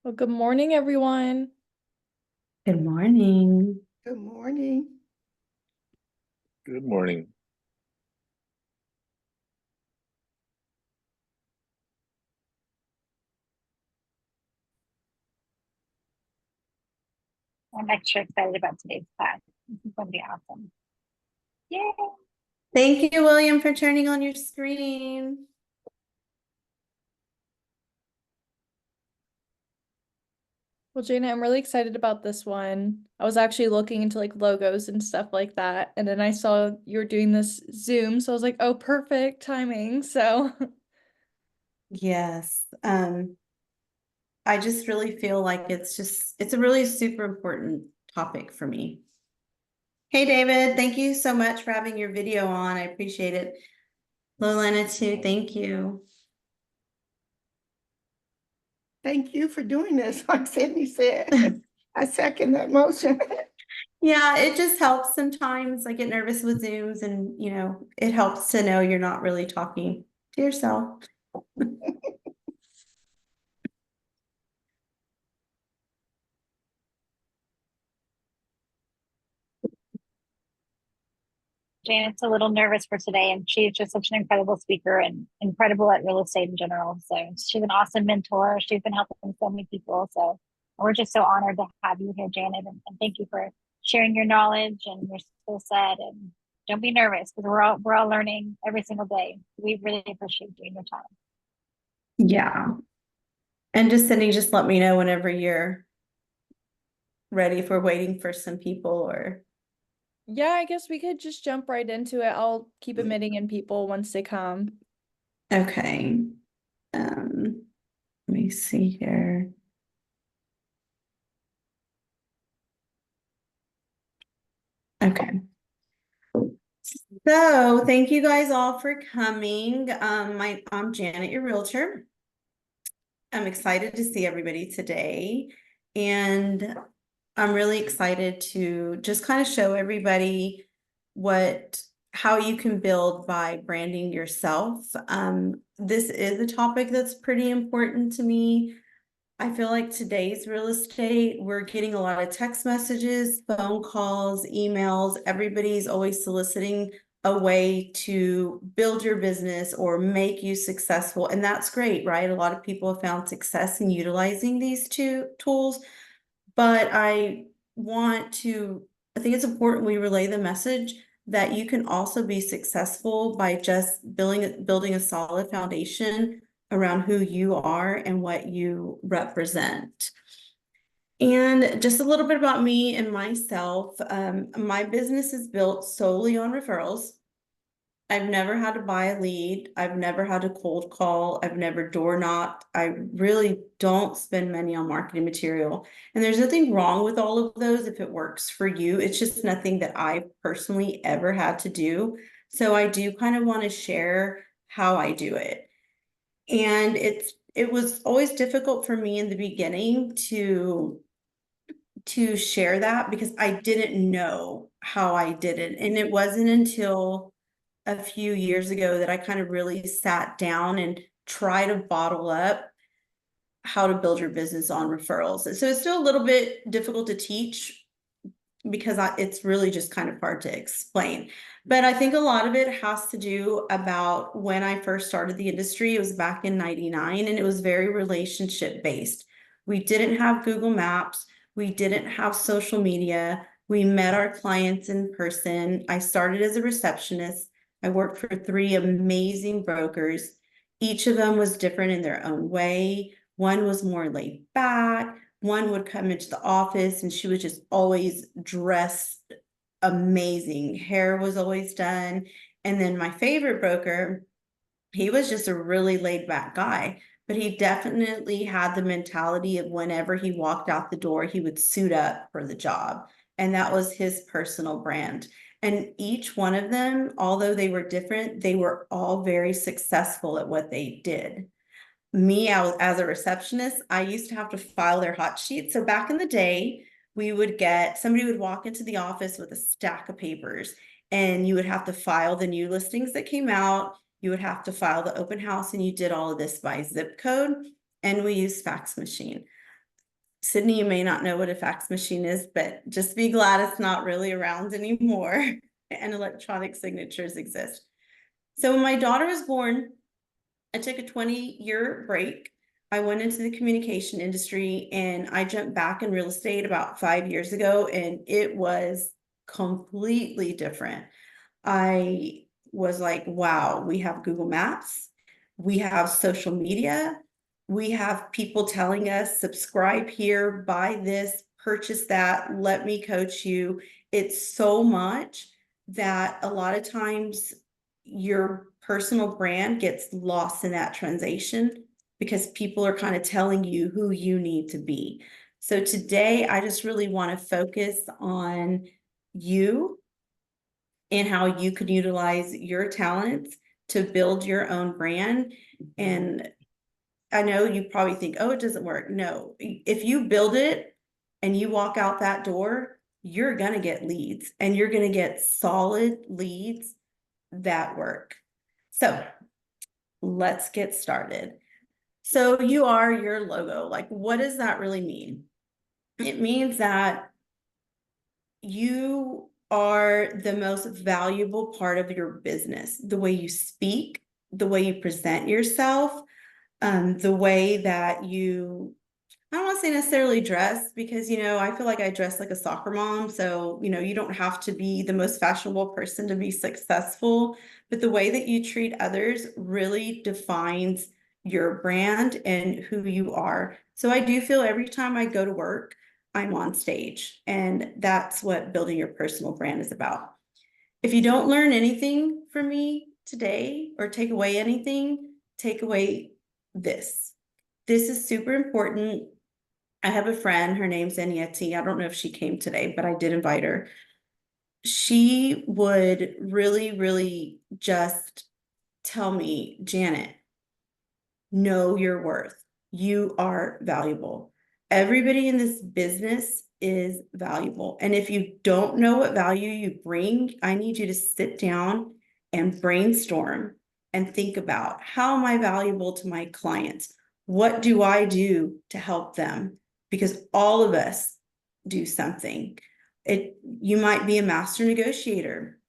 Well, good morning, everyone. Good morning. Good morning. Good morning. I'm extra excited about today's class. This is going to be awesome. Yay! Thank you, William, for turning on your screen. Well, Jana, I'm really excited about this one. I was actually looking into like logos and stuff like that, and then I saw you were doing this Zoom, so I was like, oh, perfect timing. So, Yes. I just really feel like it's a really super important topic for me. Hey, David, thank you so much for having your video on. I appreciate it. Lolena too, thank you. Thank you for doing this. Like Sydney said, I second that motion. Yeah, it just helps sometimes. I get nervous with Zooms and, it helps to know you're not really talking to yourself. Janet's a little nervous for today, and she's just such an incredible speaker and incredible at real estate in general. So she's an awesome mentor. She's been helping so many people. So we're just so honored to have you here, Janet, and thank you for sharing your knowledge and your skill set. And don't be nervous because we're all learning every single day. We really appreciate you and your time. Yeah. And just Cindy, just let me know whenever you're ready if we're waiting for some people or. yeah, I guess we could just jump right into it. I'll keep admitting in people once they come. Okay. Let me see here. Okay. So thank you guys all for coming. I'm Janet, your realtor. I'm excited to see everybody today. And I'm really excited to just kind of show everybody how you can build by branding yourself. This is a topic that's pretty important to me. I feel like today's real estate, we're getting a lot of text messages, phone calls, emails. Everybody's always soliciting a way to build your business or make you successful. And that's great, right? A lot of people have found success in utilizing these two tools. But I think it's important we relay the message that you can also be successful by just building a solid foundation around who you are and what you represent. And just a little bit about me and myself. My business is built solely on referrals. I've never had to buy a lead. I've never had to cold call. I've never door knocked. I really don't spend money on marketing material. And there's nothing wrong with all of those if it works for you. It's just nothing that I personally ever had to do. So I do kind of want to share how I do it. And it was always difficult for me in the beginning to share that because I didn't know how I did it. And it wasn't until a few years ago that I kind of really sat down and try to bottle up how to build your business on referrals. So it's still a little bit difficult to teach because it's really just kind of hard to explain. But I think a lot of it has to do about when I first started the industry. It was back in 99 and it was very relationship based. We didn't have Google Maps. We didn't have social media. We met our clients in person. I started as a receptionist. I worked for 3 amazing brokers. Each of them was different in their own way. One was more laid back. One would come into the office and she was just always dressed amazing. Hair was always done. And then my favorite broker, he was just a really laid back guy, but he definitely had the mentality of whenever he walked out the door, he would suit up for the job. And that was his personal brand. And each one of them, although they were different, they were all very successful at what they did. Me as a receptionist, I used to have to file their hot sheets. So back in the day, somebody would walk into the office with a stack of papers and you would have to file the new listings that came out. You would have to file the open house and you did all of this by zip code and we used fax machine. Sydney, you may not know what a fax machine is, but just be glad it's not really around anymore and electronic signatures exist. So when my daughter was born, I took a 20-year break. I went into the communication industry and I jumped back in real estate about 5 years ago, and it was completely different. I was like, wow, we have Google Maps, we have social media, we have people telling us, subscribe here, buy this, purchase that, let me coach you. It's so much that a lot of times your personal brand gets lost in that translation because people are kind of telling you who you need to be. So today, I just really want to focus on you and how you could utilize your talents to build your own brand. And I know you probably think, oh, it doesn't work. No, if you build it and you walk out that door, you're going to get leads, and you're going to get solid leads that work. So let's get started. So you are your logo. Like, what does that really mean? It means that you are the most valuable part of your business. The way you speak, the way you present yourself, the way that you, I don't want to say necessarily dress, because, I feel like I dress like a soccer mom. So, you don't have to be the most fashionable person to be successful, but the way that you treat others really defines your brand and who you are. So I do feel every time I go to work, I'm on stage, and that's what building your personal brand is about. If you don't learn anything from me today or take away anything, take away this. This is super important. I have a friend, her name's Anieti. I don't know if she came today, but I did invite her. She would really, really just tell me, Janet, know your worth. You are valuable. Everybody in this business is valuable. And if you don't know what value you bring, I need you to sit down and brainstorm and think about, how am I valuable to my clients? What do I do to help them? Because all of us do something. You might be a master negotiator.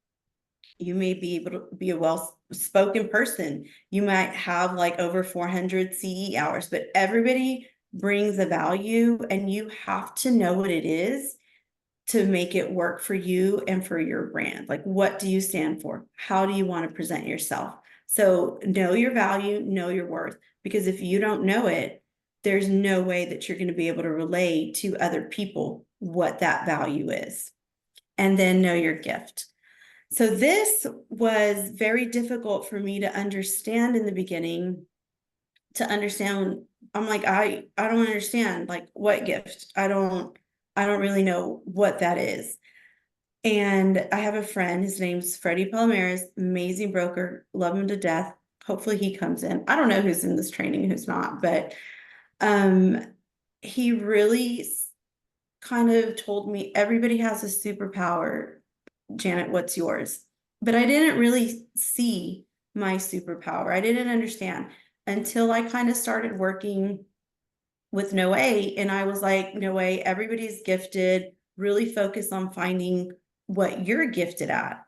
You may be able to be a well-spoken person. You might have like over 400 CE hours, but everybody brings a value, and you have to know what it is to make it work for you and for your brand. Like, what do you stand for? How do you want to present yourself? So know your value, know your worth, because if you don't know it, there's no way that you're going to be able to relay to other people what that value is. And then know your gift. So this was very difficult for me to understand in the beginning, to understand. I'm like, I don't understand, like, what gift? I don't really know what that is. And I have a friend, his name's Freddie Palomares, amazing broker, love him to death. Hopefully he comes in. I don't know who's in this training and who's not, but he really kind of told me everybody has a superpower. Janet, what's yours? But I didn't really see my superpower. I didn't understand until I kind of started working with Noe, and I was like, Noe, everybody's gifted. Really focus on finding what you're gifted at.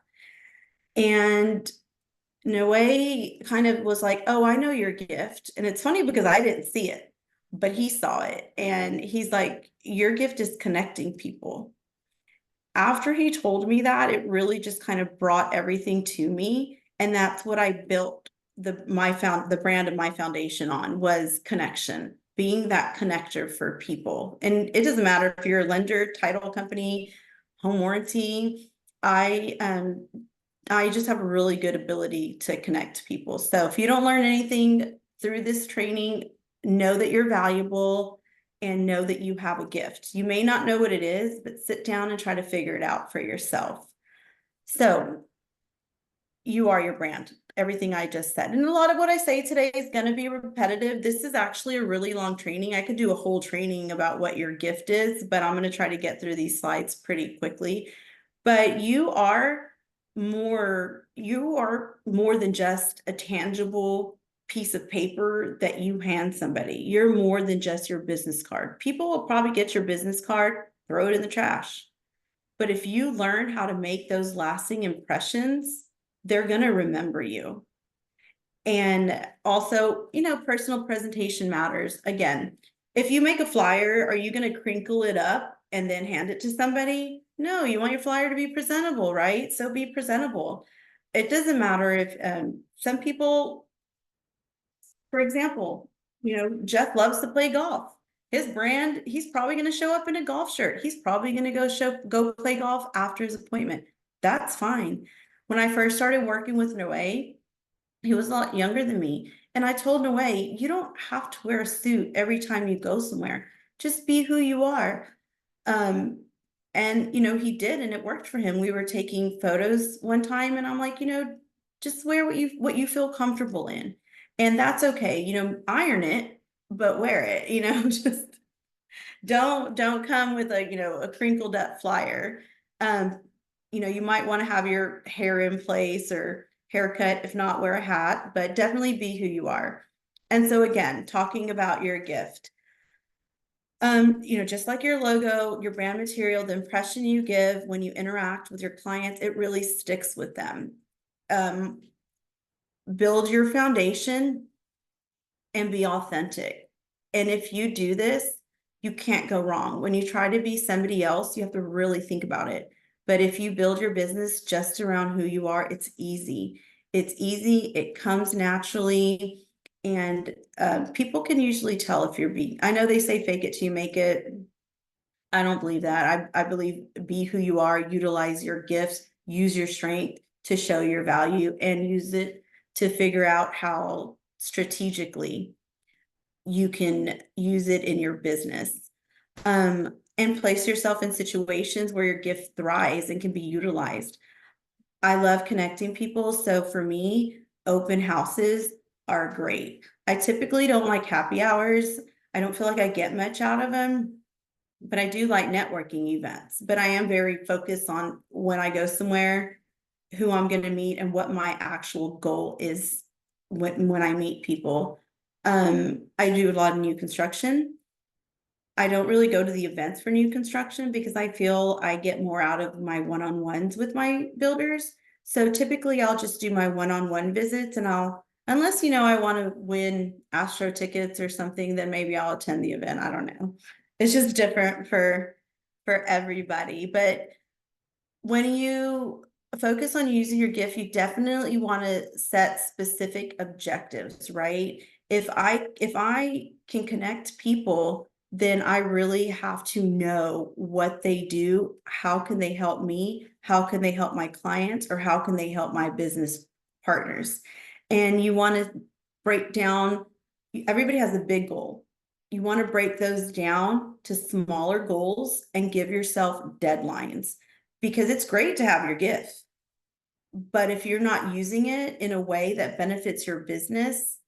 And Noe kind of was like, oh, I know your gift. And it's funny because I didn't see it, but he saw it. And he's like, your gift is connecting people. After he told me that, it really just kind of brought everything to me. And that's what I built the brand of my foundation on, was connection, being that connector for people. And it doesn't matter if you're a lender, title company, home warranty. I just have a really good ability to connect people. So if you don't learn anything through this training, know that you're valuable and know that you have a gift. You may not know what it is, but sit down and try to figure it out for yourself. So you are your brand, everything I just said. And a lot of what I say today is going to be repetitive. This is actually a really long training. I could do a whole training about what your gift is, but I'm going to try to get through these slides pretty quickly. But you are more than just a tangible piece of paper that you hand somebody. You're more than just your business card. People will probably get your business card, throw it in the trash. But if you learn how to make those lasting impressions, they're going to remember you. And also, personal presentation matters. Again, if you make a flyer, are you going to crinkle it up and then hand it to somebody? No, you want your flyer to be presentable, right? So be presentable. It doesn't matter if some people, for example, Jeff loves to play golf. His brand, he's probably going to show up in a golf shirt. He's probably going to go play golf after his appointment. That's fine. When I first started working with Noe, he was a lot younger than me. And I told Noe, you don't have to wear a suit every time you go somewhere. Just be who you are. And he did, and it worked for him. We were taking photos one time, and I'm like, just wear what you feel comfortable in. And that's okay. Iron it, but wear it, just don't come with a crinkled up flyer. You might want to have your hair in place or haircut, if not wear a hat, but definitely be who you are. And so again, talking about your gift, just like your logo, your brand material, the impression you give when you interact with your clients, it really sticks with them. Build your foundation and be authentic. And if you do this, you can't go wrong. When you try to be somebody else, you have to really think about it. But if you build your business just around who you are, it's easy. It's easy. It comes naturally. And people can usually tell if you're being, I know they say fake it till you make it. I don't believe that. I believe be who you are, utilize your gifts, use your strength to show your value, and use it to figure out how strategically you can use it in your business. And place yourself in situations where your gift thrives and can be utilized. I love connecting people. So for me, open houses are great. I typically don't like happy hours. I don't feel like I get much out of them, but I do like networking events. But I am very focused on when I go somewhere, who I'm going to meet and what my actual goal is when I meet people. I do a lot of new construction. I don't really go to the events for new construction because I feel I get more out of my one-on-ones with my builders. So typically I'll just do my one-on-one visits, and unless, I want to win Astro tickets or something, then maybe I'll attend the event. I don't know. It's just different for everybody. But when you focus on using your gift, you definitely want to set specific objectives, right? If I can connect people, then I really have to know what they do. How can they help me? How can they help my clients? Or how can they help my business partners? And you want to break down, everybody has a big goal. You want to break those down to smaller goals and give yourself deadlines, because it's great to have your gift. But if you're not using it in a way that benefits your business,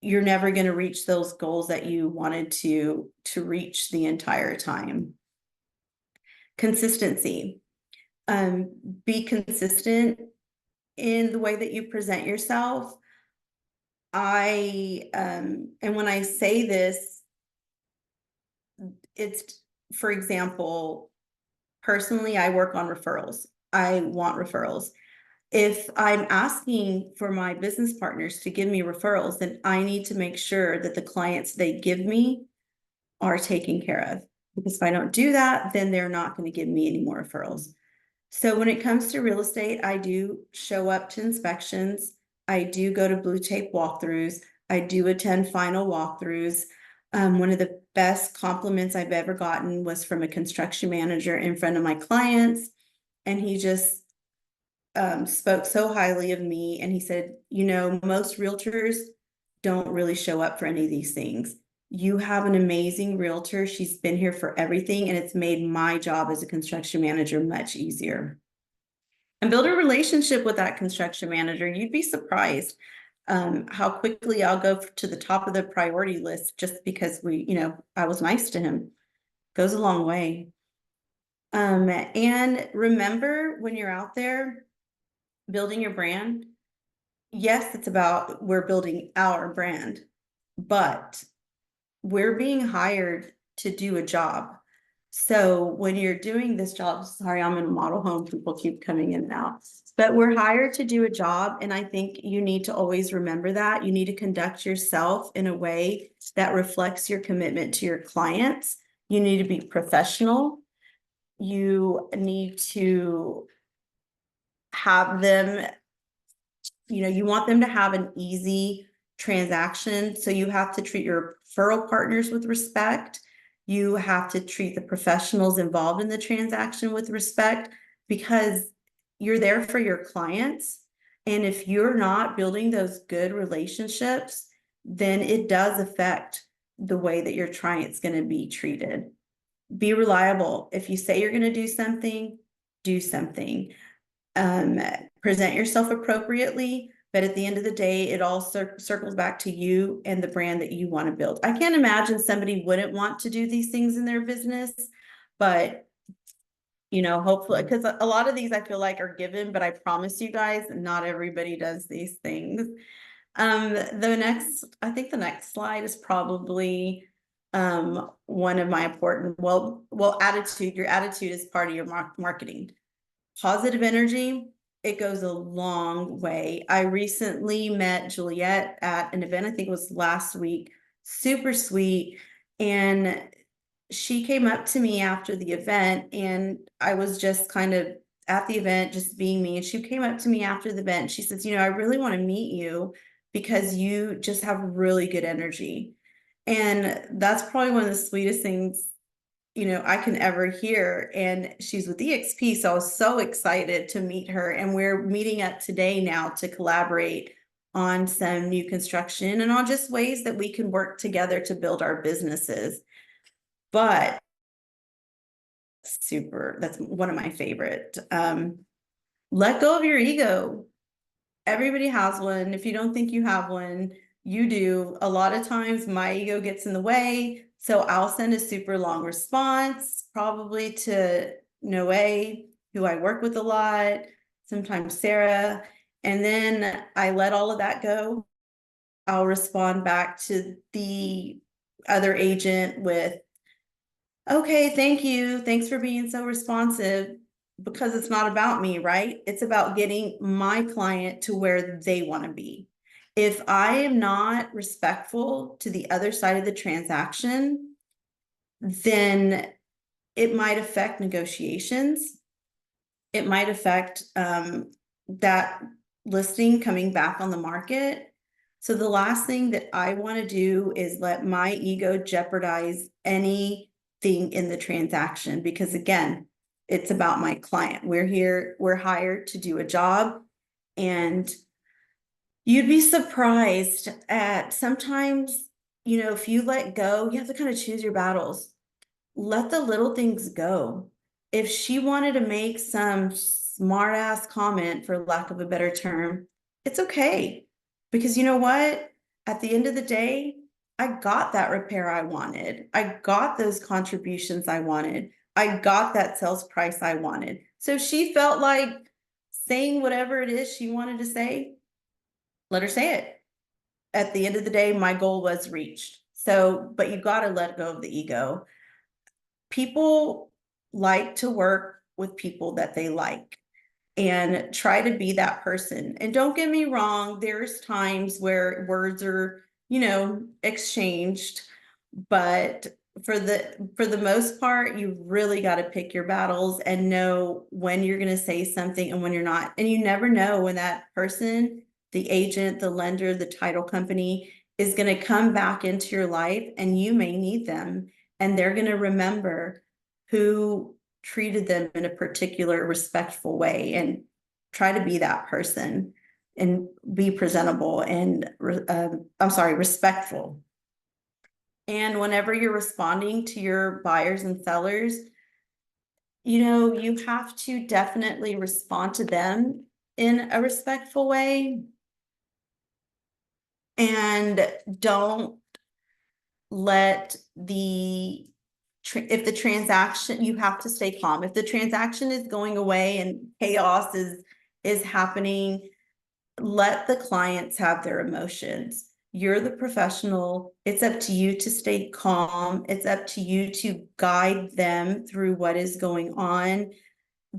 you're never going to reach those goals that you wanted to reach the entire time. Consistency. Be consistent in the way that you present yourself. And when I say this, it's, for example, personally, I work on referrals. I want referrals. If I'm asking for my business partners to give me referrals, then I need to make sure that the clients they give me are taken care of. Because if I don't do that, then they're not going to give me any more referrals. So when it comes to real estate, I do show up to inspections. I do go to blue tape walkthroughs. I do attend final walkthroughs. One of the best compliments I've ever gotten was from a construction manager in front of my clients. And he just spoke so highly of me. And he said, most realtors don't really show up for any of these things. You have an amazing realtor. She's been here for everything, and it's made my job as a construction manager much easier. And build a relationship with that construction manager. You'd be surprised how quickly I'll go to the top of the priority list just because I was nice to him. Goes a long way. And remember, when you're out there building your brand, yes, it's about we're building our brand, but we're being hired to do a job. So when you're doing this job, sorry, I'm in a model home, people keep coming in and out, but we're hired to do a job. And I think you need to always remember that you need to conduct yourself in a way that reflects your commitment to your clients. You need to be professional. You need to have them, you want them to have an easy transaction. So you have to treat your referral partners with respect. You have to treat the professionals involved in the transaction with respect, because you're there for your clients. And if you're not building those good relationships, then it does affect the way that your client's going to be treated. Be reliable. If you say you're going to do something, do something. Present yourself appropriately, but at the end of the day, it all circles back to you and the brand that you want to build. I can't imagine somebody wouldn't want to do these things in their business, but hopefully, because a lot of these I feel like are given, but I promise you guys, not everybody does these things. I think the next slide is probably one of my important, attitude. Your attitude is part of your marketing. Positive energy, it goes a long way. I recently met Juliet at an event, I think it was last week, super sweet. And she came up to me after the event, and I was just kind of at the event, just being me. And she came up to me after the event. She says, I really want to meet you because you just have really good energy. And that's probably one of the sweetest things I can ever hear. And she's with EXP. So I was so excited to meet her. And we're meeting up today now to collaborate on some new construction and on just ways that we can work together to build our businesses. But that's one of my favorite. Let go of your ego. Everybody has one. If you don't think you have one, you do. A lot of times my ego gets in the way. So I'll send a super long response, probably to Noe, who I work with a lot, sometimes Sarah. And then I let all of that go. I'll respond back to the other agent with, okay, thank you. Thanks for being so responsive. Because it's not about me, right? It's about getting my client to where they want to be. If I am not respectful to the other side of the transaction, then it might affect negotiations. It might affect that listing coming back on the market. So the last thing that I want to do is let my ego jeopardize anything in the transaction, because again, it's about my client. We're hired to do a job, and you'd be surprised at sometimes, if you let go, you have to kind of choose your battles. Let the little things go. If she wanted to make some smart ass comment, for lack of a better term, it's okay. Because you know what? At the end of the day, I got that repair I wanted. I got those contributions I wanted. I got that sales price I wanted. So she felt like saying whatever it is she wanted to say, let her say it. At the end of the day, my goal was reached. So, but you got to let go of the ego. People like to work with people that they like, and try to be that person. And don't get me wrong, there's times where words are, exchanged, but for the most part, you really got to pick your battles and know when you're going to say something and when you're not. And you never know when that person, the agent, the lender, the title company, is going to come back into your life, and you may need them, and they're going to remember who treated them in a particular respectful way, and try to be that person and be presentable and respectful. And whenever you're responding to your buyers and sellers, you have to definitely respond to them in a respectful way, and don't let if the transaction, you have to stay calm. If the transaction is going away and chaos is happening, let the clients have their emotions. You're the professional. It's up to you to stay calm. It's up to you to guide them through what is going on.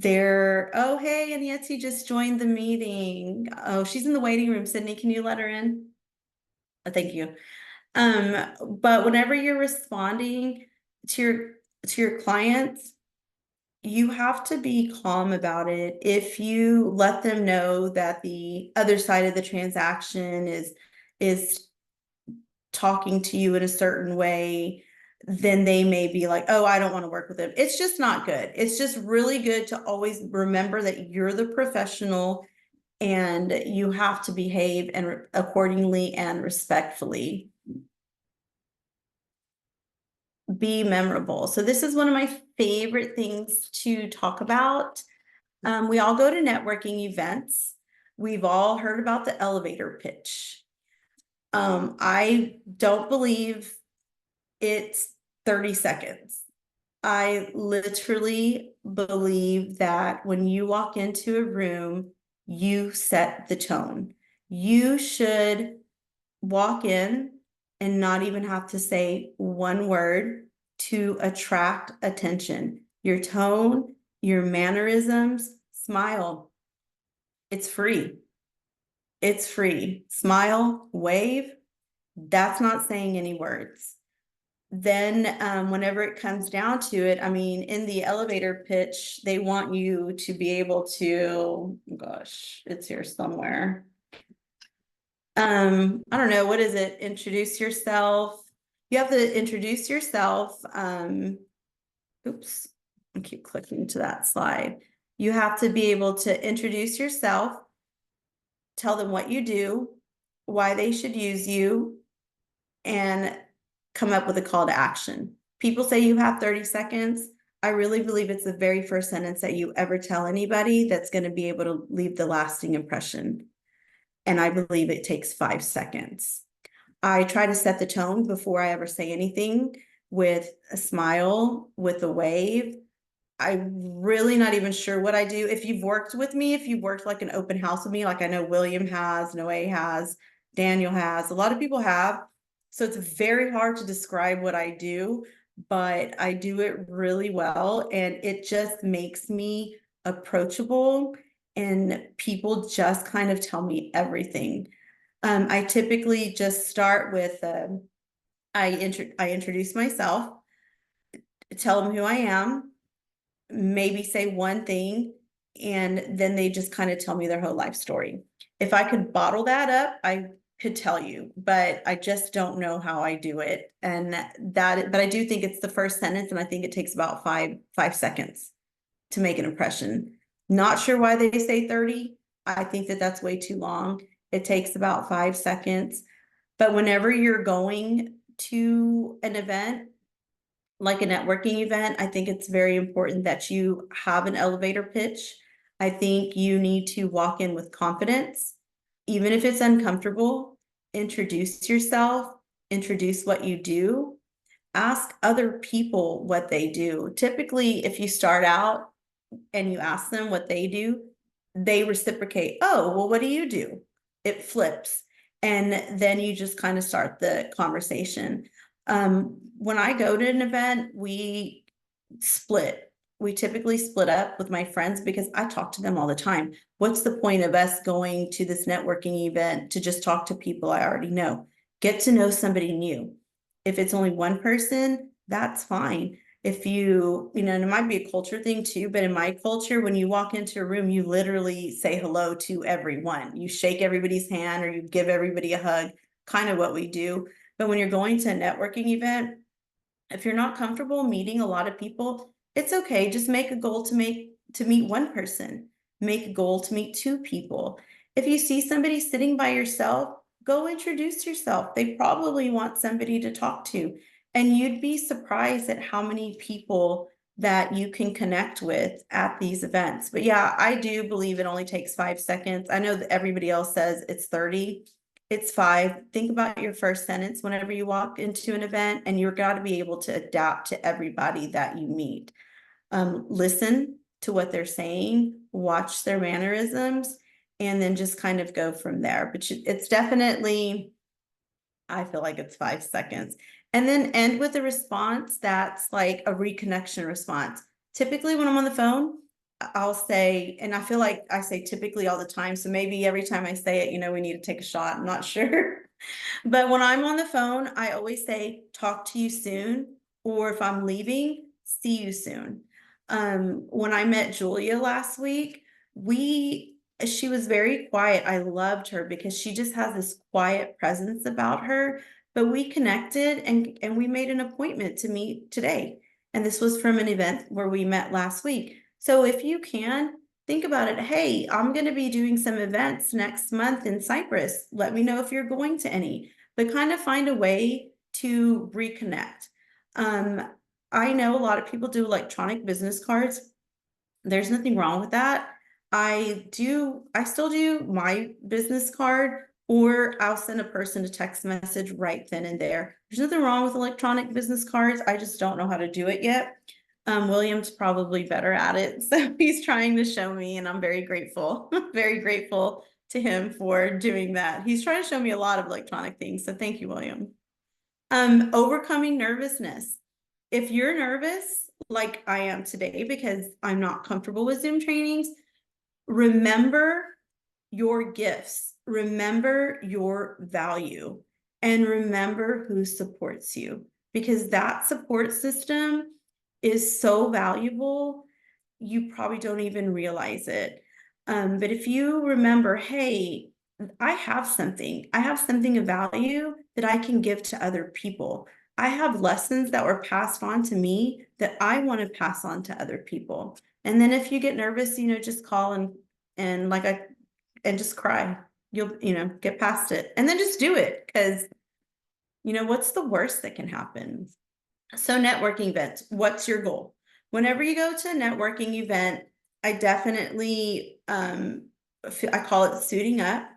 Oh, hey, and Yancy just joined the meeting. Oh, she's in the waiting room. Sydney, can you let her in? Oh, thank you. But whenever you're responding to your clients, you have to be calm about it. If you let them know that the other side of the transaction is talking to you in a certain way, then they may be like, oh, I don't want to work with them. It's just not good. It's just really good to always remember that you're the professional and you have to behave and accordingly and respectfully. Be memorable. So this is one of my favorite things to talk about. We all go to networking events. We've all heard about the elevator pitch. I don't believe it's 30 seconds. I literally believe that when you walk into a room, you set the tone. You should walk in and not even have to say one word to attract attention. Your tone, your mannerisms, smile. It's free. It's free. Smile, wave. That's not saying any words. Then whenever it comes down to it, I mean, in the elevator pitch, they want you to be able to, gosh, it's here somewhere. I don't know, what is it? Introduce yourself. You have to introduce yourself. Oops, I keep clicking to that slide. You have to be able to introduce yourself, tell them what you do, why they should use you, and come up with a call to action. People say you have 30 seconds. I really believe it's the very first sentence that you ever tell anybody that's going to be able to leave the lasting impression. And I believe it takes 5 seconds. I try to set the tone before I ever say anything with a smile, with a wave. I'm really not even sure what I do. If you've worked with me, if you've worked like an open house with me, like I know William has, Noe has, Daniel has, a lot of people have. So it's very hard to describe what I do, but I do it really well. And it just makes me approachable and people just kind of tell me everything. I typically just start with, I introduce myself, tell them who I am, maybe say one thing, and then they just kind of tell me their whole life story. If I could bottle that up, I could tell you, but I just don't know how I do it. And but I do think it's the first sentence, and I think it takes about five seconds to make an impression. Not sure why they say 30. I think that that's way too long. It takes about 5 seconds. But whenever you're going to an event, like a networking event, I think it's very important that you have an elevator pitch. I think you need to walk in with confidence, even if it's uncomfortable. Introduce yourself, introduce what you do, ask other people what they do. Typically, if you start out and you ask them what they do, they reciprocate. Oh, well, what do you do? It flips. And then you just kind of start the conversation. When I go to an event, we split. We typically split up with my friends because I talk to them all the time. What's the point of us going to this networking event to just talk to people I already know? Get to know somebody new. If it's only one person, that's fine. If and it might be a culture thing too, but in my culture, when you walk into a room, you literally say hello to everyone. You shake everybody's hand or you give everybody a hug, kind of what we do. But when you're going to a networking event, if you're not comfortable meeting a lot of people, it's okay. Just make a goal to meet one person. Make a goal to meet 2 people. If you see somebody sitting by yourself, go introduce yourself. They probably want somebody to talk to. And you'd be surprised at how many people that you can connect with at these events. But yeah, I do believe it only takes 5 seconds. I know that everybody else says it's 30. It's 5. Think about your first sentence whenever you walk into an event, and you're got to be able to adapt to everybody that you meet. Listen to what they're saying, watch their mannerisms, and then just kind of go from there. But it's definitely, I feel like it's 5 seconds. And then end with a response that's like a reconnection response. Typically, when I'm on the phone, I'll say, and I feel like I say typically all the time. So maybe every time I say it, we need to take a shot. I'm not sure. But when I'm on the phone, I always say, talk to you soon. Or if I'm leaving, see you soon. When I met Julia last week, she was very quiet. I loved her because she just has this quiet presence about her. But we connected and we made an appointment to meet today. And this was from an event where we met last week. So if you can, think about it. Hey, I'm going to be doing some events next month in Cyprus. Let me know if you're going to any, but kind of find a way to reconnect. I know a lot of people do electronic business cards. There's nothing wrong with that. I still do my business card, or I'll send a person a text message right then and there. There's nothing wrong with electronic business cards. I just don't know how to do it yet. William's probably better at it. So he's trying to show me, and I'm very grateful, very grateful to him for doing that. He's trying to show me a lot of electronic things. So thank you, William. Overcoming nervousness. If you're nervous, like I am today, because I'm not comfortable with Zoom trainings, remember your gifts, remember your value, and remember who supports you, because that support system is so valuable, you probably don't even realize it. But if you remember, hey, I have something of value that I can give to other people. I have lessons that were passed on to me that I want to pass on to other people. And then if you get nervous, just call and just cry. You'll, get past it, and then just do it, because what's the worst that can happen? So networking events, what's your goal? Whenever you go to a networking event, I definitely, I call it suiting up.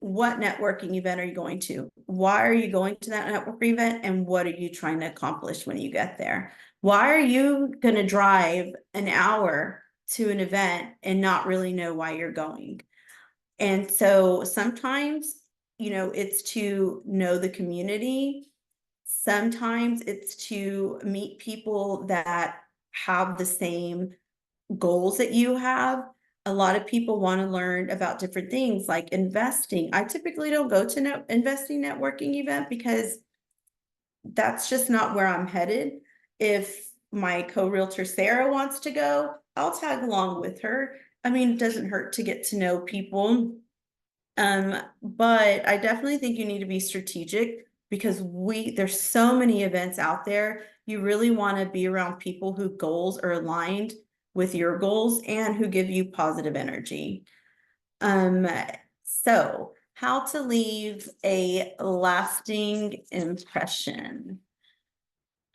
What networking event are you going to? Why are you going to that networking event? And what are you trying to accomplish when you get there? Why are you going to drive an hour to an event and not really know why you're going? And so sometimes, it's to know the community. Sometimes it's to meet people that have the same goals that you have. A lot of people want to learn about different things like investing. I typically don't go to investing networking event because that's just not where I'm headed. If my co-realtor Sarah wants to go, I'll tag along with her. I mean, it doesn't hurt to get to know people. But I definitely think you need to be strategic, because there's so many events out there. You really want to be around people whose goals are aligned with your goals and who give you positive energy. So how to leave a lasting impression.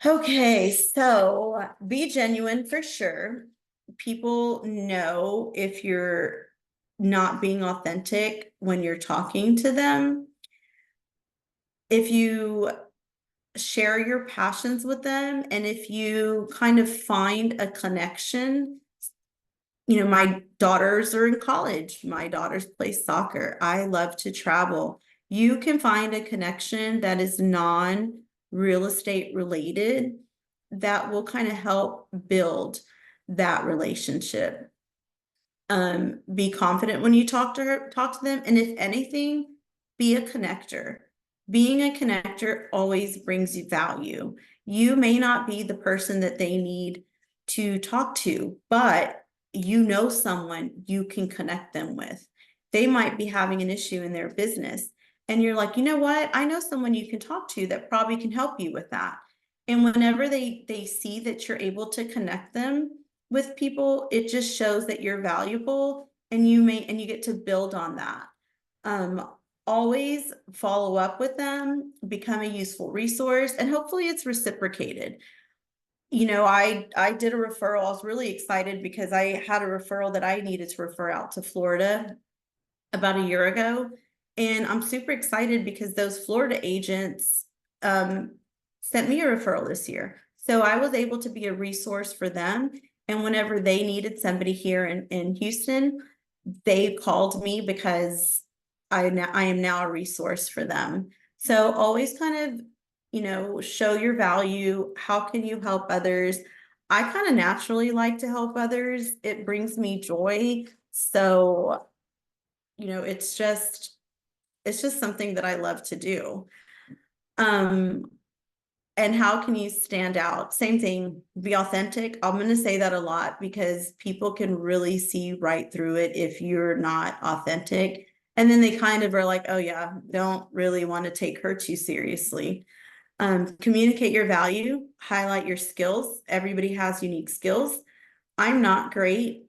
Okay, so be genuine for sure. People know if you're not being authentic when you're talking to them. If you share your passions with them, and if you kind of find a connection, my daughters are in college, my daughters play soccer, I love to travel. You can find a connection that is non-real estate related that will kind of help build that relationship. Be confident when you talk to them, and if anything, be a connector. Being a connector always brings you value. You may not be the person that they need to talk to, but someone you can connect them with. They might be having an issue in their business, and you're like, you know what? I know someone you can talk to that probably can help you with that. And whenever they see that you're able to connect them with people, it just shows that you're valuable, and you get to build on that. Always follow up with them, become a useful resource, and hopefully it's reciprocated. I did a referral. I was really excited because I had a referral that I needed to refer out to Florida about a year ago. And I'm super excited because those Florida agents sent me a referral this year. So I was able to be a resource for them. And whenever they needed somebody here in Houston, they called me because I am now a resource for them. So always kind of, show your value. How can you help others? I kind of naturally like to help others. It brings me joy. So, it's just something that I love to do. And how can you stand out? Same thing, be authentic. I'm going to say that a lot because people can really see right through it if you're not authentic. And then they kind of are like, oh yeah, don't really want to take her too seriously. Communicate your value, highlight your skills. Everybody has unique skills. I'm not great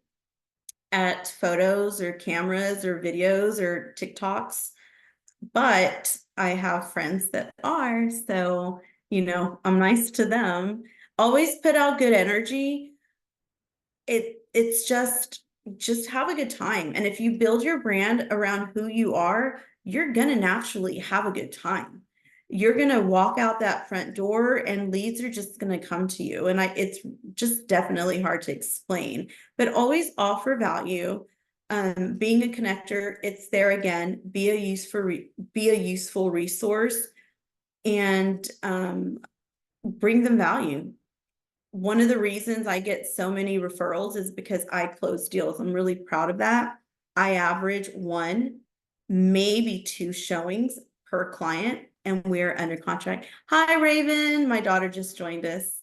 at photos or cameras or videos or TikToks, but I have friends that are, so, I'm nice to them. Always put out good energy. It's just have a good time. And if you build your brand around who you are, you're gonna naturally have a good time. You're gonna walk out that front door and leads are just gonna come to you. And it's just definitely hard to explain, but always offer value. Being a connector, it's there again, be a useful resource, and bring them value. One of the reasons I get so many referrals is because I close deals. I'm really proud of that. I average one, maybe two showings per client, and we're under contract. Hi, Raven. My daughter just joined us.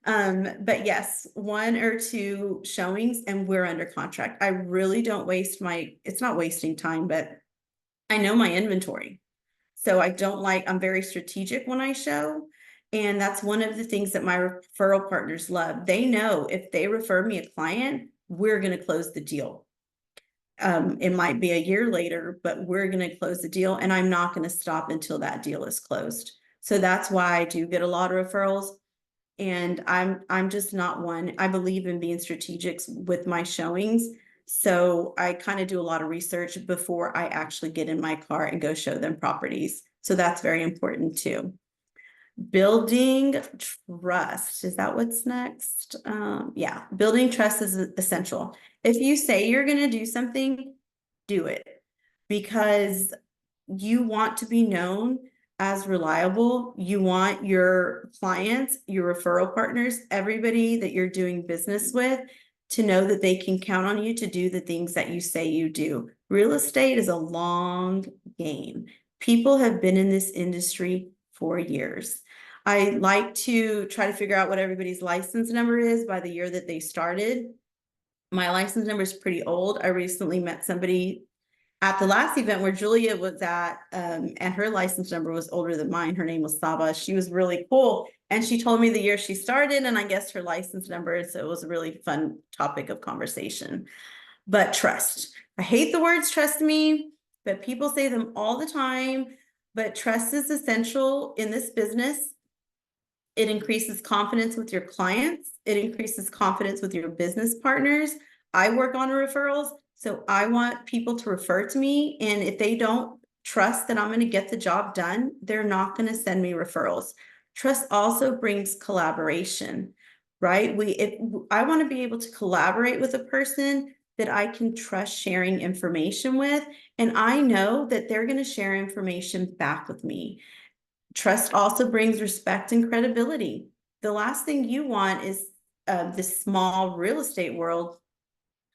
But yes, one or two showings and we're under contract. I really don't waste it's not wasting time, but I know my inventory. So I'm very strategic when I show. And that's one of the things that my referral partners love. They know if they refer me a client, we're going to close the deal. It might be a year later, but we're going to close the deal, and I'm not going to stop until that deal is closed. So that's why I do get a lot of referrals. And I'm just not one. I believe in being strategic with my showings. So I kind of do a lot of research before I actually get in my car and go show them properties. So that's very important too. Building trust. Is that what's next? Yeah, building trust is essential. If you say you're going to do something, do it, because you want to be known as reliable. You want your clients, your referral partners, everybody that you're doing business with to know that they can count on you to do the things that you say you do. Real estate is a long game. People have been in this industry for years. I like to try to figure out what everybody's license number is by the year that they started. My license number is pretty old. I recently met somebody at the last event where Julia was at, and her license number was older than mine. Her name was Saba. She was really cool. And she told me the year she started and I guess her license number. So it was a really fun topic of conversation. But trust. I hate the words trust me, but people say them all the time. But trust is essential in this business. It increases confidence with your clients. It increases confidence with your business partners. I work on referrals, so I want people to refer to me. And if they don't trust that I'm going to get the job done, they're not going to send me referrals. Trust also brings collaboration, right? I want to be able to collaborate with a person that I can trust sharing information with, and I know that they're going to share information back with me. Trust also brings respect and credibility. The last thing you want is this small real estate world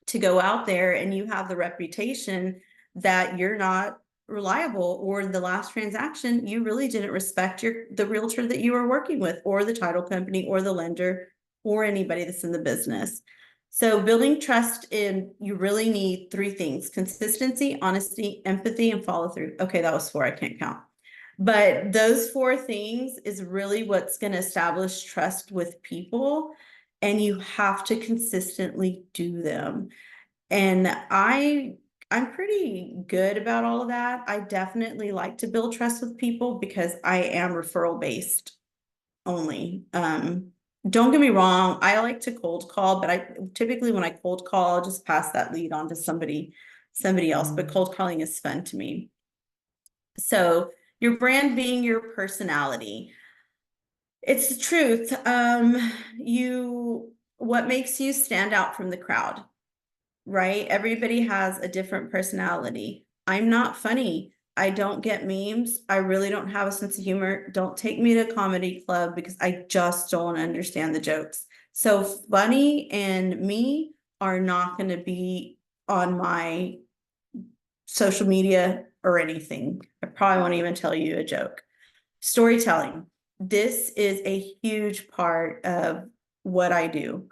to go out there and you have the reputation that you're not reliable, or the last transaction you really didn't respect the realtor that you were working with, or the title company, or the lender, or anybody that's in the business. So building trust you really need three things: consistency, honesty, empathy, and follow through. Okay, that was four. I can't count. But those four things is really what's going to establish trust with people, and you have to consistently do them. And I'm pretty good about all of that. I definitely like to build trust with people because I am referral based only. Don't get me wrong, I like to cold call, but I typically when I cold call, I'll just pass that lead on to somebody else. But cold calling is fun to me. So your brand being your personality. It's the truth. What makes you stand out from the crowd? right? Everybody has a different personality. I'm not funny. I don't get memes. I really don't have a sense of humor. Don't take me to a comedy club because I just don't understand the jokes. So funny and me are not going to be on my social media or anything. I probably won't even tell you a joke. Storytelling. This is a huge part of what I do.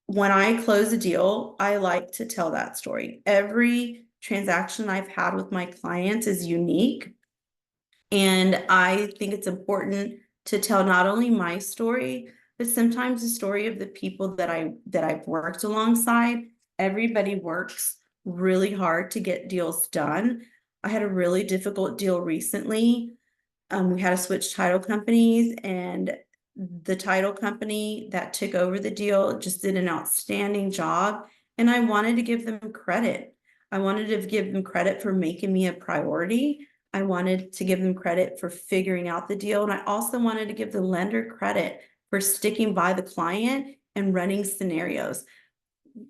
When I close a deal, I like to tell that story. Every transaction I've had with my clients is unique. And I think it's important to tell not only my story, but sometimes the story of the people that I've worked alongside. Everybody works really hard to get deals done. I had a really difficult deal recently. We had to switch title companies, and the title company that took over the deal just did an outstanding job. And I wanted to give them credit. I wanted to give them credit for making me a priority. I wanted to give them credit for figuring out the deal. And I also wanted to give the lender credit for sticking by the client and running scenarios.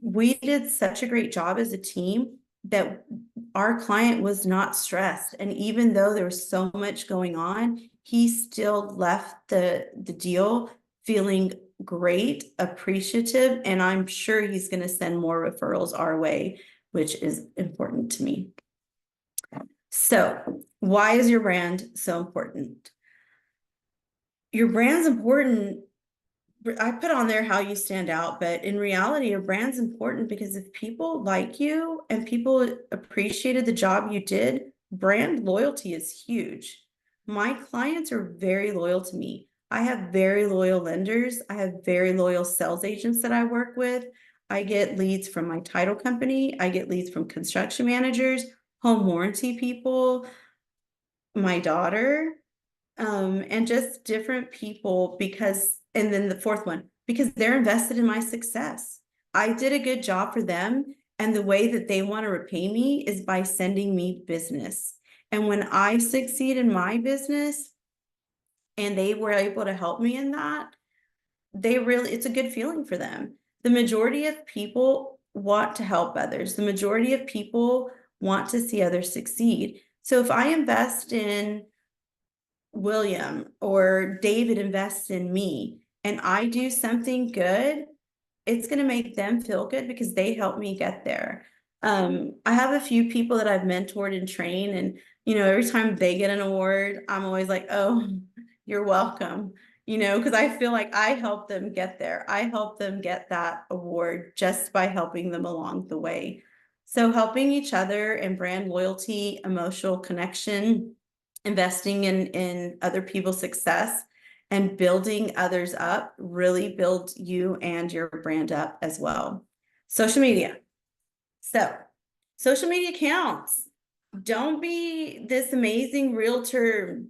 We did such a great job as a team that our client was not stressed. And even though there was so much going on, he still left the deal feeling great, appreciative, and I'm sure he's going to send more referrals our way, which is important to me. So, why is your brand so important? Your brand's important. I put on there how you stand out, but in reality, your brand's important because if people like you and people appreciated the job you did, brand loyalty is huge. My clients are very loyal to me. I have very loyal lenders. I have very loyal sales agents that I work with. I get leads from my title company. I get leads from construction managers, home warranty people, my daughter, and just different people because, and then the fourth one, because they're invested in my success. I did a good job for them, and the way that they want to repay me is by sending me business. And when I succeed in my business and they were able to help me in that, it's a good feeling for them. The majority of people want to help others. The majority of people want to see others succeed. So if I invest in William or David invests in me and I do something good, it's going to make them feel good because they helped me get there. I have a few people that I've mentored and trained, and every time they get an award, I'm always like, oh, you're welcome. Because I feel like I helped them get there. I helped them get that award just by helping them along the way. So helping each other and brand loyalty, emotional connection, investing in other people's success and building others up really builds you and your brand up as well. Social media. So social media counts. Don't be this amazing realtor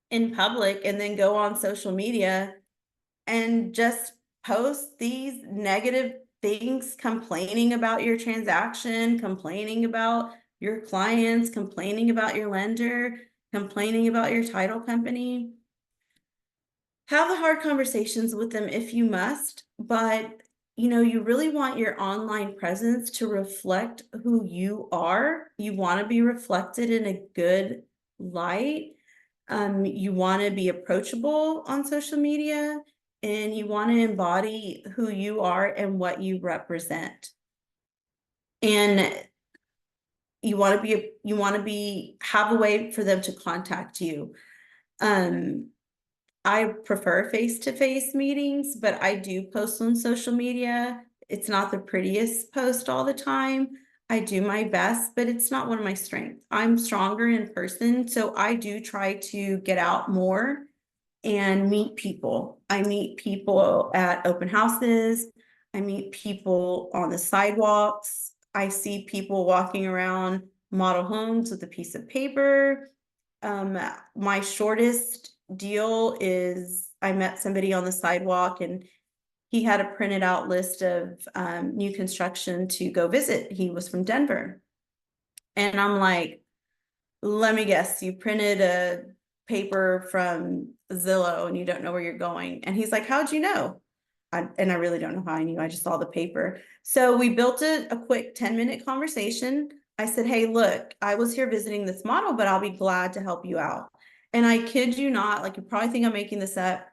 in public and then go on social media and just post these negative things, complaining about your transaction, complaining about your clients, complaining about your lender, complaining about your title company. Have the hard conversations with them if you must, but you really want your online presence to reflect who you are. You want to be reflected in a good light. You want to be approachable on social media, and you want to embody who you are and what you represent. And you want to have a way for them to contact you. I prefer face-to-face meetings, but I do post on social media. It's not the prettiest post all the time. I do my best, but it's not one of my strengths. I'm stronger in person, so I do try to get out more and meet people. I meet people at open houses. I meet people on the sidewalks. I see people walking around model homes with a piece of paper. My shortest deal is I met somebody on the sidewalk and he had a printed out list of new construction to go visit. He was from Denver. And I'm like, let me guess, you printed a paper from Zillow and you don't know where you're going. And he's like, how'd you know? And I really don't know how I knew, I just saw the paper. So we built a quick 10-minute conversation. I said, hey, look, I was here visiting this model, but I'll be glad to help you out. And I kid you not, like you probably think I'm making this up.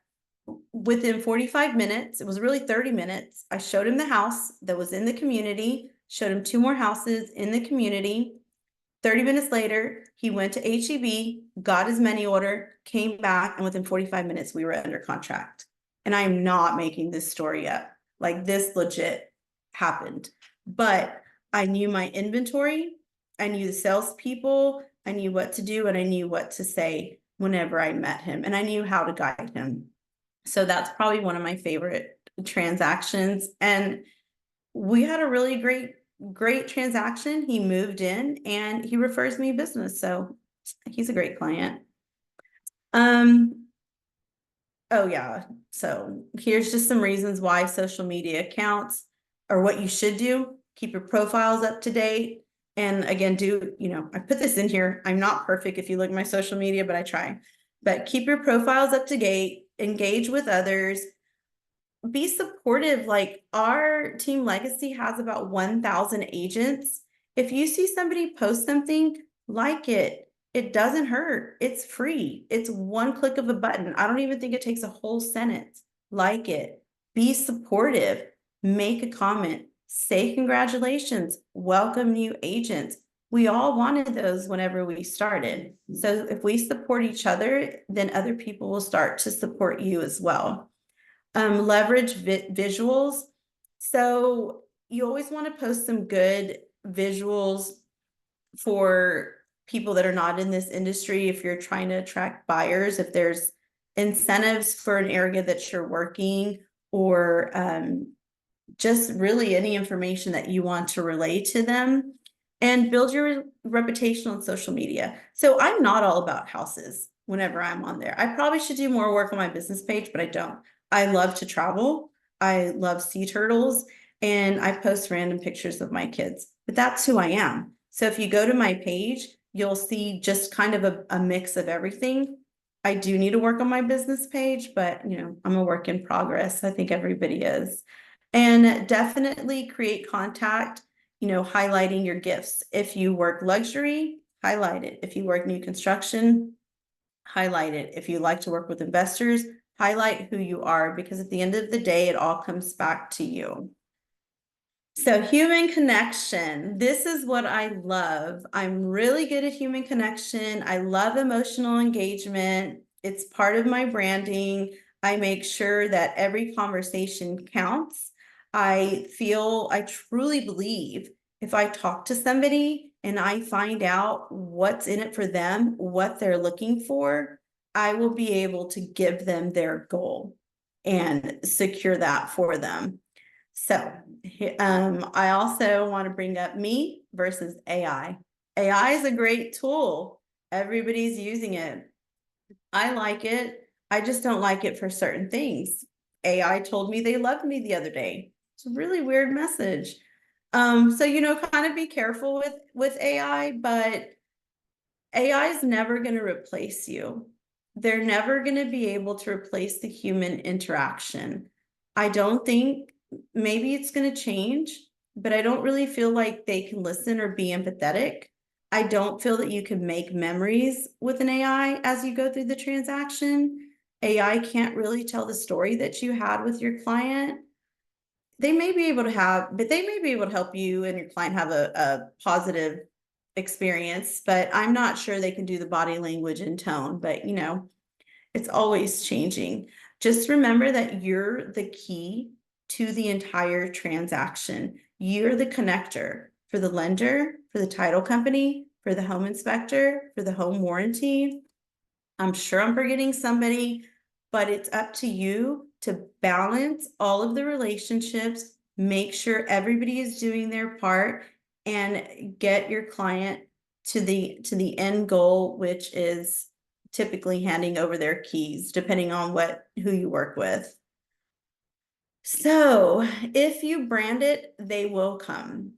Within 45 minutes, it was really 30 minutes, I showed him the house that was in the community, showed him 2 more houses in the community. 30 minutes later, he went to HEB, got his money order, came back, and within 45 minutes, we were under contract. And I am not making this story up. Like this legit happened. But I knew my inventory, I knew the salespeople, I knew what to do, and I knew what to say whenever I met him, and I knew how to guide him. So that's probably one of my favorite transactions. And we had a really great transaction. He moved in and he refers me business. So he's a great client. Oh yeah. So here's just some reasons why social media accounts are what you should do. Keep your profiles up to date. And again, I put this in here. I'm not perfect if you look at my social media, but I try. But keep your profiles up to date, engage with others, be supportive. Like our team Legacy has about 1,000 agents. If you see somebody post something, like it. It doesn't hurt. It's free. It's one click of a button. I don't even think it takes a whole sentence. Like it. Be supportive. Make a comment. Say congratulations. Welcome new agents. We all wanted those whenever we started. So if we support each other, then other people will start to support you as well. Leverage visuals. So you always want to post some good visuals for people that are not in this industry. If you're trying to attract buyers, if there's incentives for an area that you're working, or just really any information that you want to relay to them, and build your reputation on social media. So I'm not all about houses whenever I'm on there. I probably should do more work on my business page, but I don't. I love to travel. I love sea turtles, and I post random pictures of my kids, but that's who I am. So if you go to my page, you'll see just kind of a mix of everything. I do need to work on my business page, but I'm a work in progress. I think everybody is. And definitely create contact, highlighting your gifts. If you work luxury, highlight it. If you work new construction, highlight it. If you like to work with investors, highlight who you are, because at the end of the day, it all comes back to you. So human connection, this is what I love. I'm really good at human connection. I love emotional engagement. It's part of my branding. I make sure that every conversation counts. I truly believe if I talk to somebody and I find out what's in it for them, what they're looking for, I will be able to give them their goal and secure that for them. So I also want to bring up me versus AI. AI is a great tool. Everybody's using it. I like it. I just don't like it for certain things. AI told me they loved me the other day. It's a really weird message. So kind of be careful with AI, but AI is never going to replace you. They're never going to be able to replace the human interaction. I don't think, maybe it's going to change, but I don't really feel like they can listen or be empathetic. I don't feel that you can make memories with an AI as you go through the transaction. AI can't really tell the story that you had with your client. They may be able to help you and your client have a positive experience, but I'm not sure they can do the body language and tone. But it's always changing. Just remember that you're the key to the entire transaction. You're the connector for the lender, for the title company, for the home inspector, for the home warranty. I'm sure I'm forgetting somebody, but it's up to you to balance all of the relationships, make sure everybody is doing their part, and get your client to the end goal, which is typically handing over their keys, depending on who you work with. So if you brand it, they will come.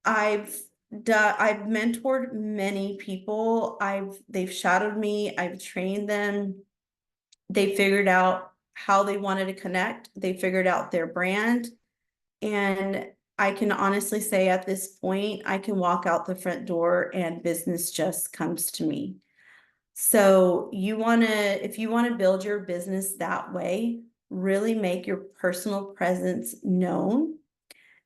I've mentored many people. They've shadowed me. I've trained them. They figured out how they wanted to connect. They figured out their brand. And I can honestly say at this point, I can walk out the front door and business just comes to me. So if you want to build your business that way, really make your personal presence known.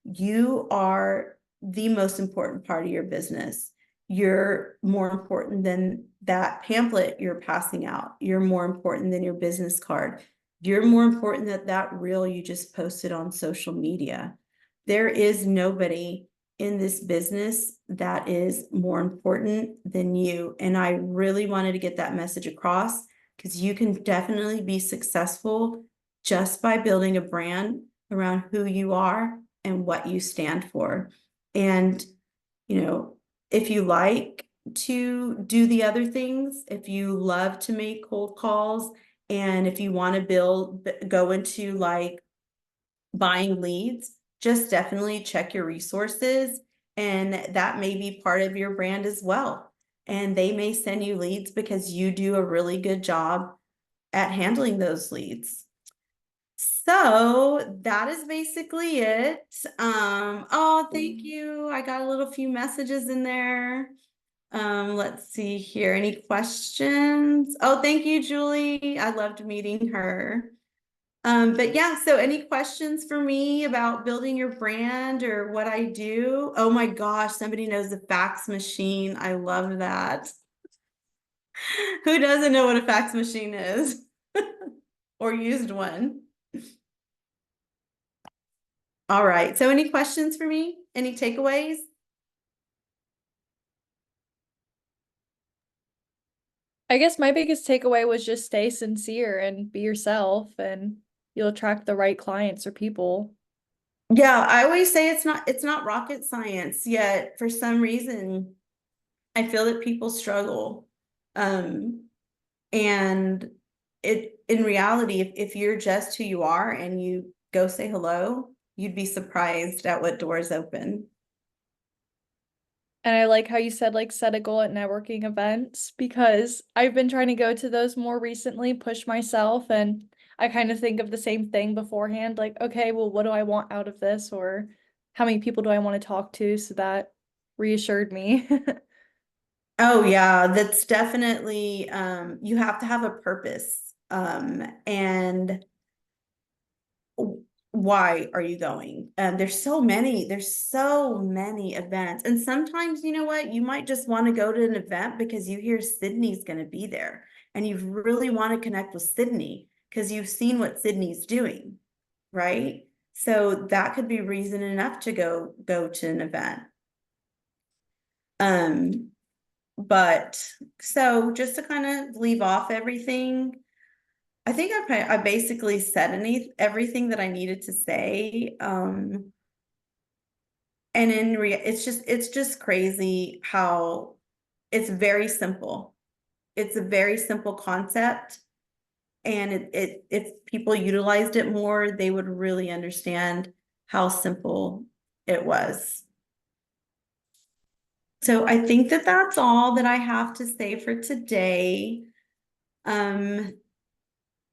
You are the most important part of your business. You're more important than that pamphlet you're passing out. You're more important than your business card. You're more important than that reel you just posted on social media. There is nobody in this business that is more important than you. And I really wanted to get that message across because you can definitely be successful just by building a brand around who you are and what you stand for. And, if you like to do the other things, if you love to make cold calls, and if you want to go into like buying leads, just definitely check your resources. And that may be part of your brand as well. And they may send you leads because you do a really good job at handling those leads. So that is basically it. Oh, thank you. I got a little few messages in there. Let's see here. Any questions? Oh, thank you, Julie. I loved meeting her. But yeah, so any questions for me about building your brand or what I do? Oh my gosh, somebody knows the fax machine. I love that. Who doesn't know what a fax machine is? Or used one? All right. So any questions for me? Any takeaways? I guess my biggest takeaway was just stay sincere and be yourself, and you'll attract the right clients or people. Yeah, I always say it's not rocket science, yet for some reason I feel that people struggle. And in reality, if you're just who you are and you go say hello, you'd be surprised at what doors open. And I like how you said like set a goal at networking events, because I've been trying to go to those more recently, push myself, and I kind of think of the same thing beforehand, like, okay, well, what do I want out of this, or how many people do I want to talk to? So that reassured me. Oh yeah, that's definitely you have to have a purpose. And why are you going? There's so many events. And sometimes, you know what, you might just want to go to an event because you hear Sydney's going to be there and you really want to connect with Sydney because you've seen what Sydney's doing, right? So that could be reason enough to go to an event. But so just to kind of leave off everything, I think I basically said everything that I needed to say. And it's just crazy how it's very simple. It's a very simple concept. And if people utilized it more, they would really understand how simple it was. So I think that that's all that I have to say for today.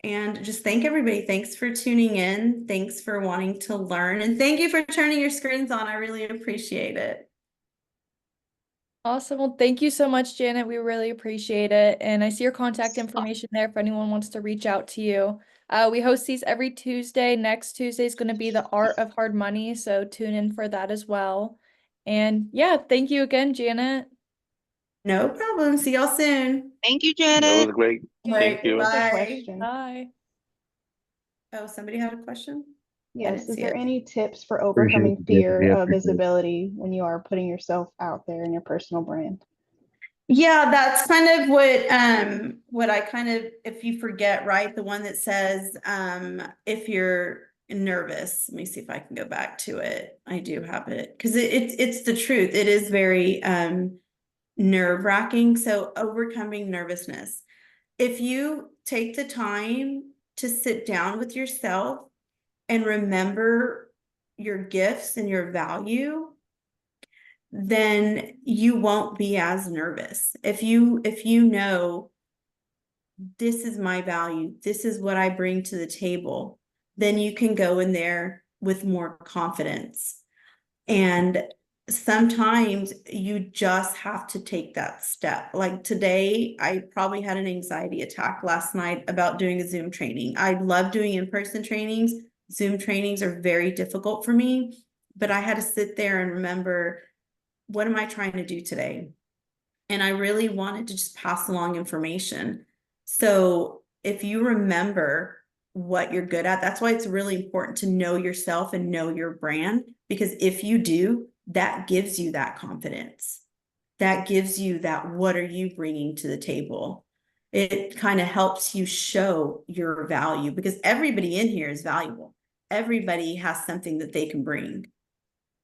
And just thank everybody. Thanks for tuning in. Thanks for wanting to learn. And thank you for turning your screens on. I really appreciate it. Awesome. Well, thank you so much, Janet. We really appreciate it. And I see your contact information there if anyone wants to reach out to you. We host these every Tuesday. Next Tuesday is going to be the Art of Hard Money, so tune in for that as well. And yeah, thank you again, Janet. No problem. See y'all soon. Thank you, That Janet. was great. All Thank right, you. bye. Question. Bye. Oh, somebody had a question? I Yes, didn't is see there it. any tips for Appreciate overcoming it, fear Jessica. of Appreciate it. visibility when you are putting yourself out there in your personal brand? Yeah, that's kind of what I kind of, if you forget, right, the one that says if you're nervous, let me see if I can go back to it. I do have it because it's the truth. It is very nerve-wracking. So overcoming nervousness. If you take the time to sit down with yourself and remember your gifts and your value, then you won't be as nervous. If you know this is my value, this is what I bring to the table, then you can go in there with more confidence. And sometimes you just have to take that step. Like today, I probably had an anxiety attack last night about doing a Zoom training. I love doing in-person trainings. Zoom trainings are very difficult for me, but I had to sit there and remember, what am I trying to do today? And I really wanted to just pass along information. So if you remember what you're good at, that's why it's really important to know yourself and know your brand, because if you do, that gives you that confidence. That gives you that, what are you bringing to the table? It kind of helps you show your value, because everybody in here is valuable. Everybody has something that they can bring.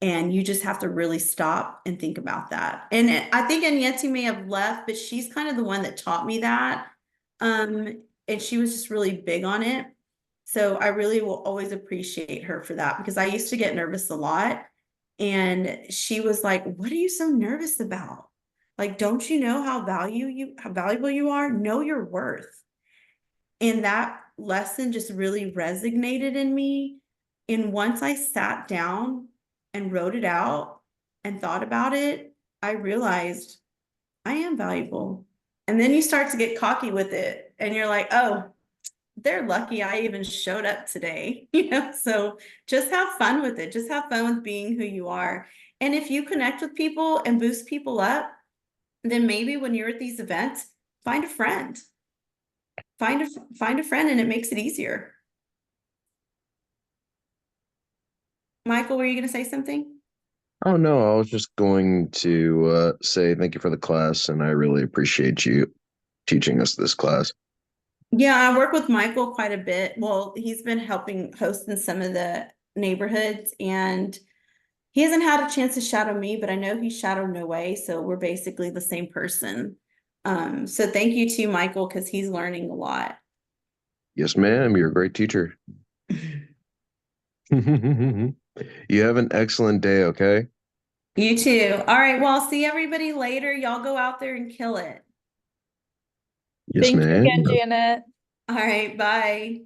And you just have to really stop and think about that. And I think Agneti may have left, but she's kind of the one that taught me that. And she was just really big on it. So I really will always appreciate her for that, because I used to get nervous a lot. And she was like, what are you so nervous about? Like, don't you know how valuable you are? Know your worth. And that lesson just really resonated in me. And once I sat down and wrote it out and thought about it, I realized I am valuable. And then you start to get cocky with it and you're like, oh, they're lucky I even showed up today. So just have fun with it. Just have fun with being who you are. And if you connect with people and boost people up, then maybe when you're at these events, find a friend. Find a friend, and it makes it easier. Michael, were you going to say something? Oh no, I was just going to say thank you for the class, and I really appreciate you teaching us this class. Yeah, I work with Michael quite a bit. Well, he's been helping host in some of the neighborhoods, and he hasn't had a chance to shadow me, but I know he shadowed No Way, so we're basically the same person. So thank you to Michael, because he's learning a lot. Yes, ma'am, you're a great teacher. You have an excellent day, okay? You too. All right, well, I'll see everybody later. Y'all go out there and kill it. Yes, Thank you ma'am. again, Janet. All right, bye.